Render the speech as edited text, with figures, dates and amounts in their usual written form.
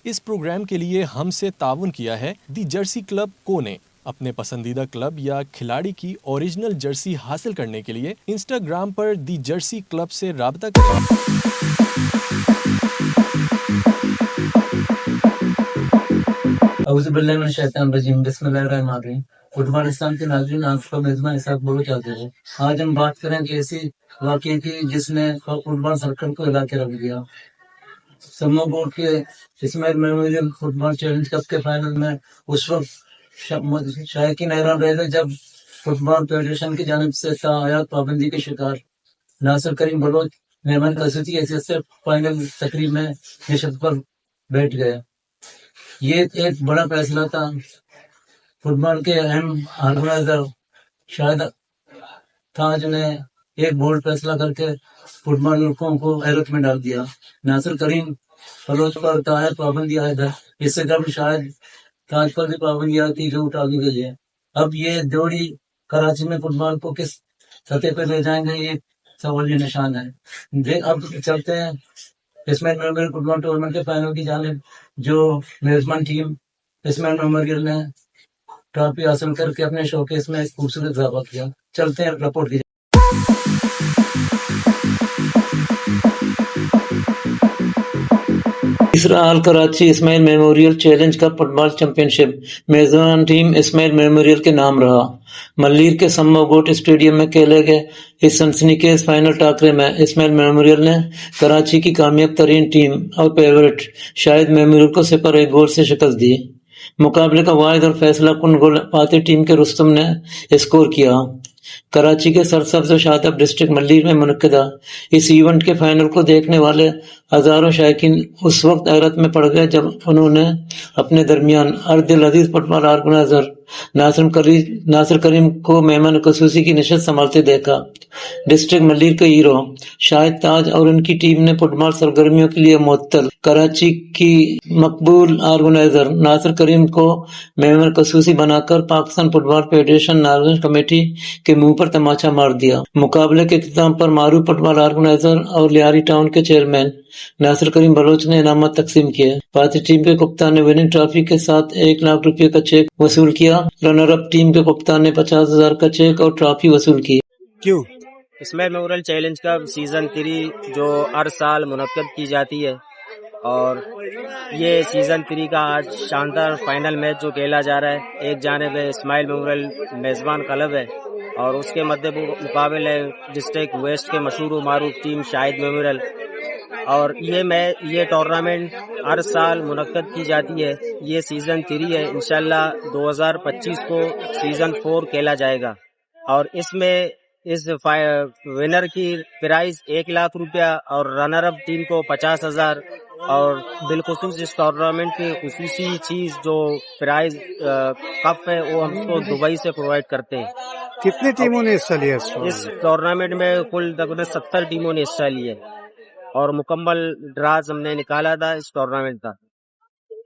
اس programme کے لیے ہم سے تعاون کیا ہے دی جرسی کلب کو نے۔ اپنے پسندیدہ کلب یا کھلاڑی کی اوریجنل جرسی حاصل کرنے کے لیے انسٹاگرام پر دی جرسی کلب سے رابطہ کریں۔ اعوذ باللہ من الشیطان الرجیم، بسم اللہ الرحمن الرحیم۔ گڈ پاکستان کے ناظرین، آپ کا میزبان اسحاق بلوچ حاضر ہے۔ آج ہم بات کریں کہ ایسی واقعے کی جس نے فٹ بال سرکل کو ہلا کے رکھ دیا۔ سمو بورڈ کے اسماعیل میموریل فٹ بال چیلنج کپ کے فائنل میں اس وقت شائقین حیران رہے تھے جب فٹ بال فیڈریشن کی جانب سے تاحیات پابندی کے شکار ناصر کریم بلوچ مہمان خصوصی حیثیت سے فائنل تقریب میں نشست پر بیٹھ گئے۔ یہ ایک بڑا فیصلہ تھا۔ فٹ بال کے اہم آرگنائزر شاید تھا جنہیں ایک بولڈ فیصلہ کر کے فٹ بال لڑکوں کو حیرت میں ڈال دیا۔ ناصر کریم بلوچ پر تاحیات پابندی عائد ہے۔ اس سے قبل شاید تاج پر بھی پابندی آتی جو اٹھا دی گئی ہے۔ اب یہ جوڑی کراچی میں فٹ بال کو کس سطح پہ لے جائیں گے، یہ سوالیہ نشان ہے۔ اب چلتے ہیں اسماعیل میموریل فٹ بال ٹورنامنٹ کے فائنل کی جانب، جو میزبان ٹیم اسماعیل میموریل نے ٹرافی حاصل کر کے اپنے شوکیس میں ایک خوبصورت اضافہ کیا۔ چلتے ہیں رپورٹ کی۔ تیسرا حال کراچی اسماعیل میموریل چیلنج کپ فٹ بال چیمپئن شپ میزبان ٹیم اسماعیل میموریل کے نام رہا۔ ملیر کے سمو گوٹ اسٹیڈیم میں کھیلے گئے اس سنسنیخیز فائنل ٹاکرے میں اسماعیل میموریل نے کراچی کی کامیاب ترین ٹیم اور فیورٹ شاہد میموریل کو 0-1 گول سے شکست دی۔ مقابلے کا واحد اور فیصلہ کن گول فاتح ٹیم کے رستم نے اسکور کیا۔ کراچی کے سرسبز و شاداب ڈسٹرکٹ ملیر میں منعقدہ اس ایونٹ کے فائنل کو دیکھنے والے ہزاروں شائقین اس وقت حیرت میں پڑ گئے جب انہوں نے اپنے درمیان ارد العزیز فٹ بال آرگنائزر ناصر کریم کو مہمان خصوصی کی نشست سنبھالتے دیکھا۔ ڈسٹرکٹ ملیر کے ہیرو شاہد تاج اور ان کی ٹیم نے فٹ بال سرگرمیوں کے لیے معطل کراچی کی مقبول آرگنائزر ناصر کریم کو مہمان خصوصی بنا کر پاکستان فٹ بال فیڈریشن نارمل کمیٹی کے منہ پر تماچا مار دیا۔ مقابلے کے اختتام پر معروف فٹ بال آرگنائزر اور لیاری ٹاؤن کے چیئرمین ناصر کریم بلوچ نے انعامات تقسیم کیے۔ فاتح ٹیم کے کپتان نے وننگ ٹرافی کے ساتھ 1 لاکھ روپے کا چیک وصول کیا۔ رنر اپ ٹیم کے کپتان نے 50,000 کا چیک اور ٹرافی وصول کی۔ کیوں اسماعیل میموریل چیلنج کا سیزن 3 جو ہر سال منعقد کی جاتی ہے، اور یہ سیزن 3 کا آج شاندار فائنل میچ جو کھیلا جا رہا ہے، ایک جانب ہے اسماعیل میموریل میزبان کلب ہے اور اس کے مد مقابل ہے ڈسٹرکٹ ویسٹ کے مشہور و معروف ٹیم شاہد میموریل۔ اور یہ ٹورنامنٹ ہر سال منعقد کی جاتی ہے۔ یہ سیزن 3 ہے، انشاءاللہ 2025 کو سیزن 4 کھیلا جائے گا، اور اس میں اس ونر کی پرائز 1 لاکھ روپیہ اور رنر اپ ٹیم کو 50,000، اور بالخصوص اس ٹورنامنٹ کی خصوصی چیز جو پرائز کپ ہے وہ ہم کو دبئی سے پرووائڈ کرتے ہیں۔ کتنی ٹیموں نے حصہ لیا اس ٹورنامنٹ میں کل تقریباً 70 ٹیموں نے حصہ لیے، اور مکمل ڈراز ہم نے نکالا تھا اس ٹورنامنٹ کا۔